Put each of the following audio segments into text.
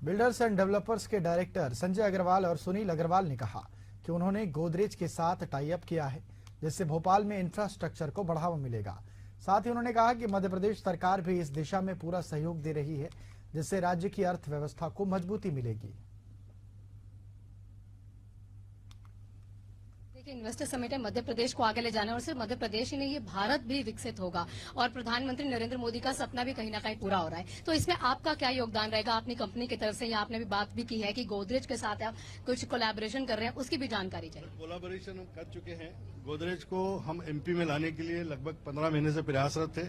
Builders and developers के director Sanjay Agarwal और सुनील अग्रवाल ने कहा कि उन्होंने गोदरेज के साथ टाई अप किया है, जिससे भोपाल में इंफ्रास्ट्रक्चर को बढ़ावा मिलेगा। साथ ही उन्होंने कहा कि मध्य प्रदेश सरकार भी इस दिशा में पूरा सहयोग दे रही है, जिससे राज्य की अर्थव्यवस्था को मजबूती मिलेगी। इन्वेस्टर समिट है, मध्य प्रदेश को आगे ले जाना, और सिर्फ मध्य प्रदेश ही नहीं, ये भारत भी विकसित होगा और प्रधानमंत्री नरेंद्र मोदी का सपना भी कहीं ना कहीं पूरा हो रहा है। तो इसमें आपका क्या योगदान रहेगा अपनी कंपनी की तरफ से? या आपने भी बात भी की है कि गोदरेज के साथ आप कुछ कोलैबोरेशन कर रहे हैं, उसकी भी जानकारी चाहिए। कोलैबोरेशन हम कर चुके हैं। गोदरेज को हम एमपी में लाने के लिए लगभग 15 महीने से प्रयासरत थे।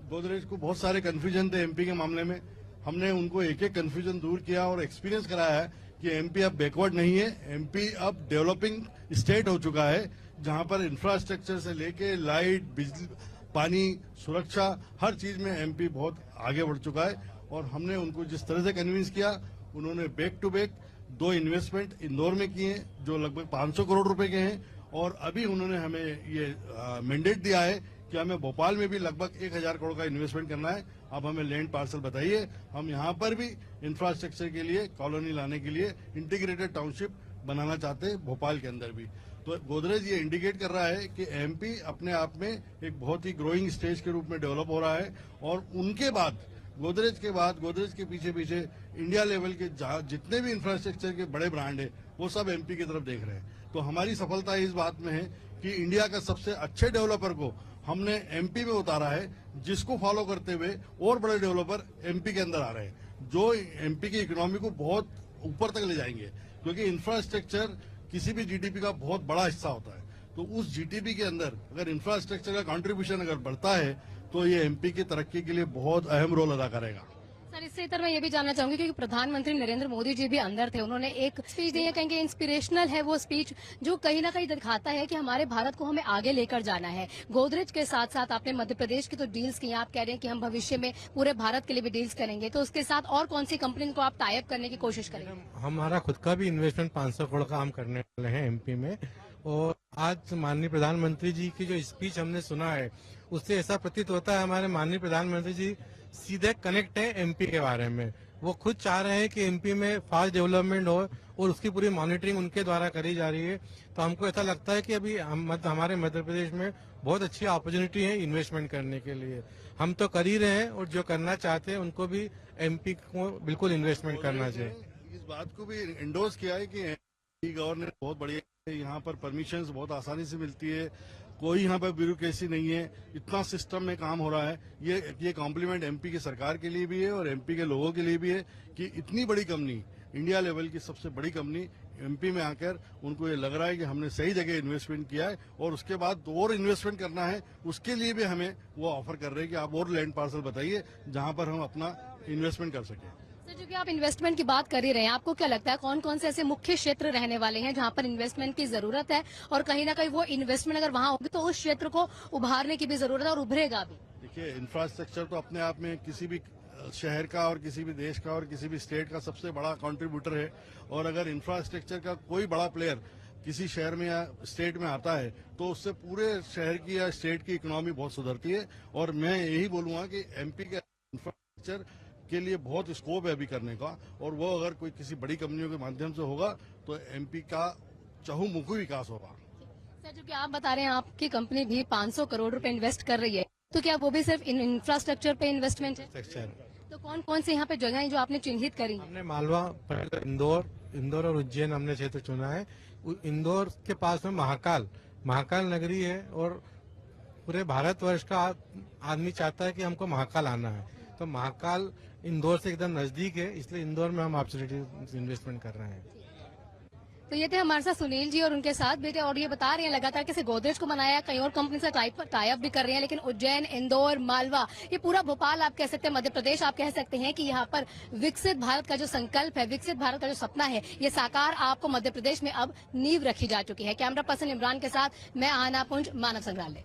गोदरेज को बहुत सारे कंफ्यूजन थे एमपी के मामले में, हमने उनको एक एक कंफ्यूजन दूर किया और एक्सपीरियंस कराया है कि एमपी अब बैकवर्ड नहीं है, एमपी अब डेवलपिंग स्टेट हो चुका है, जहां पर इंफ्रास्ट्रक्चर से लेके लाइट, बिजली, पानी, सुरक्षा, हर चीज में एमपी बहुत आगे बढ़ चुका है। और हमने उनको जिस तरह से कन्विंस किया, उन्होंने back to back 2 investment Indore में किए हैं जो लगभग 500 करोड़ रुपए के हैं, और अभी उन्होंने हमें ये मैंडेट दिया है कि हमें भोपाल में भी लगभग 1000 करोड़ का इन्वेस्टमेंट करना है। अब हमें लैंड पार्सल बताइए, हम यहाँ पर भी इंफ्रास्ट्रक्चर के लिए कॉलोनी लाने के लिए इंटीग्रेटेड टाउनशिप बनाना चाहते हैं भोपाल के अंदर भी। तो गोदरेज ये इंडिकेट कर रहा है कि एमपी अपने आप में एक बहुत ही ग्रोइंग स्टेज के रूप में डेवलप हो रहा है, और उनके बाद गोदरेज के पीछे पीछे इंडिया लेवल के जितने भी इंफ्रास्ट्रक्चर के बड़े ब्रांड है वो सब एमपी की तरफ देख रहे हैं। तो हमारी सफलता इस बात में है कि इंडिया का सबसे अच्छे डेवलपर को हमने एमपी में उतारा है, जिसको फॉलो करते हुए और बड़े डेवलपर एमपी के अंदर आ रहे हैं, जो एमपी की इकोनॉमी को बहुत ऊपर तक ले जाएंगे, क्योंकि इंफ्रास्ट्रक्चर किसी भी जीडीपी का बहुत बड़ा हिस्सा होता है। तो उस जीडीपी के अंदर अगर इंफ्रास्ट्रक्चर का कंट्रीब्यूशन अगर बढ़ता है तो ये एमपी की तरक्की के लिए बहुत अहम रोल अदा करेगा। सर, इससे इतर मैं ये भी जानना चाहूंगी क्योंकि प्रधानमंत्री नरेंद्र मोदी जी भी अंदर थे, उन्होंने एक स्पीच दी है, कहेंगे इंस्पिरेशनल है वो स्पीच, जो कहीं ना कहीं दिखाता है कि हमारे भारत को हमें आगे लेकर जाना है। गोदरेज के साथ साथ आपने मध्य प्रदेश की तो डील्स की, आप कह रहे हैं कि हम भविष्य में पूरे भारत के लिए भी डील्स करेंगे, तो उसके साथ और कौन सी कंपनी को आप टाई अप करने की कोशिश करेंगे? हमारा खुद का भी इन्वेस्टमेंट 500 करोड़ का हम करने वाले हैं एमपी में, और आज माननीय प्रधानमंत्री जी की जो स्पीच हमने सुना है उससे ऐसा प्रतीत होता है हमारे माननीय प्रधानमंत्री जी सीधे कनेक्ट है एमपी के बारे में। वो खुद चाह रहे हैं कि एमपी में फास्ट डेवलपमेंट हो और उसकी पूरी मॉनिटरिंग उनके द्वारा करी जा रही है। तो हमको ऐसा लगता है कि अभी हमारे मध्य प्रदेश में बहुत अच्छी अपॉर्चुनिटी है इन्वेस्टमेंट करने के लिए। हम तो कर ही रहे हैं और जो करना चाहते हैं उनको भी एमपी को बिल्कुल इन्वेस्टमेंट करना चाहिए। इस बात को भी इंडोर्स किया है कि गवर्नमेंट बहुत बढ़िया है, यहाँ पर परमिशंस बहुत आसानी से मिलती है, कोई यहाँ पर ब्यूरोक्रेसी नहीं है, इतना सिस्टम में काम हो रहा है। ये कॉम्प्लीमेंट एमपी की सरकार के लिए भी है और एमपी के लोगों के लिए भी है कि इतनी बड़ी कंपनी, इंडिया लेवल की सबसे बड़ी कंपनी एमपी में आकर उनको ये लग रहा है कि हमने सही जगह इन्वेस्टमेंट किया है, और उसके बाद और इन्वेस्टमेंट करना है, उसके लिए भी हमें वो ऑफर कर रहे हैं कि आप और लैंड पार्सल बताइए जहां पर हम अपना इन्वेस्टमेंट कर सकें। सर, जो कि आप इन्वेस्टमेंट की बात कर ही रहे हैं, आपको क्या लगता है कौन कौन से ऐसे मुख्य क्षेत्र रहने वाले हैं जहां पर इन्वेस्टमेंट की जरूरत है, और कहीं ना कहीं वो इन्वेस्टमेंट अगर वहां होगी तो उस क्षेत्र को उभारने की भी जरूरत है और उभरेगा भी? देखिए, इंफ्रास्ट्रक्चर तो अपने आप में किसी भी शहर का और किसी भी देश का और किसी भी स्टेट का सबसे बड़ा कंट्रीब्यूटर है, और अगर इंफ्रास्ट्रक्चर का कोई बड़ा प्लेयर किसी शहर में या स्टेट में आता है तो उससे पूरे शहर की या स्टेट की इकोनॉमी बहुत सुधरती है। और मैं यही बोलूंगा कि एमपी के इंफ्रास्ट्रक्चर के लिए बहुत स्कोप है अभी करने का, और वो अगर कोई किसी बड़ी कंपनियों के माध्यम से होगा तो एमपी का चहुमुखी विकास होगा। सर, जो कि आप बता रहे हैं आपकी कंपनी भी 500 करोड़ रुपए इन्वेस्ट कर रही है, तो क्या वो भी सिर्फ इंफ्रास्ट्रक्चर पे इन्वेस्टमेंट है? तो कौन कौन से यहाँ पे जगह जो आपने चिन्हित करी? हमने मालवा, इंदौर और उज्जैन हमने क्षेत्र चुना है। इंदौर के पास में महाकाल नगरी है, और पूरे भारतवर्ष का आदमी चाहता है कि हमको महाकाल आना है, तो महाकाल इंदौर से एकदम नजदीक है, इसलिए इंदौर में हम अपॉर्चुनिटी इन्वेस्टमेंट कर रहे हैं। तो ये थे हमारे साथ सुनील जी और उनके साथ बेटे, और ये बता रहे हैं लगातार कैसे गोदरेज को बनाया, कई और कंपनी से टाई अप भी कर रहे हैं, लेकिन उज्जैन, इंदौर, मालवा, ये पूरा भोपाल आप कह सकते हैं, मध्य प्रदेश आप कह सकते हैं कि यहाँ पर विकसित भारत का जो संकल्प है, विकसित भारत का जो सपना है, ये साकार आपको मध्य प्रदेश में अब नींव रखी जा चुकी है। कैमरा पर्सन इमरान के साथ मैं आना पुंज, मानव संग्रहालय।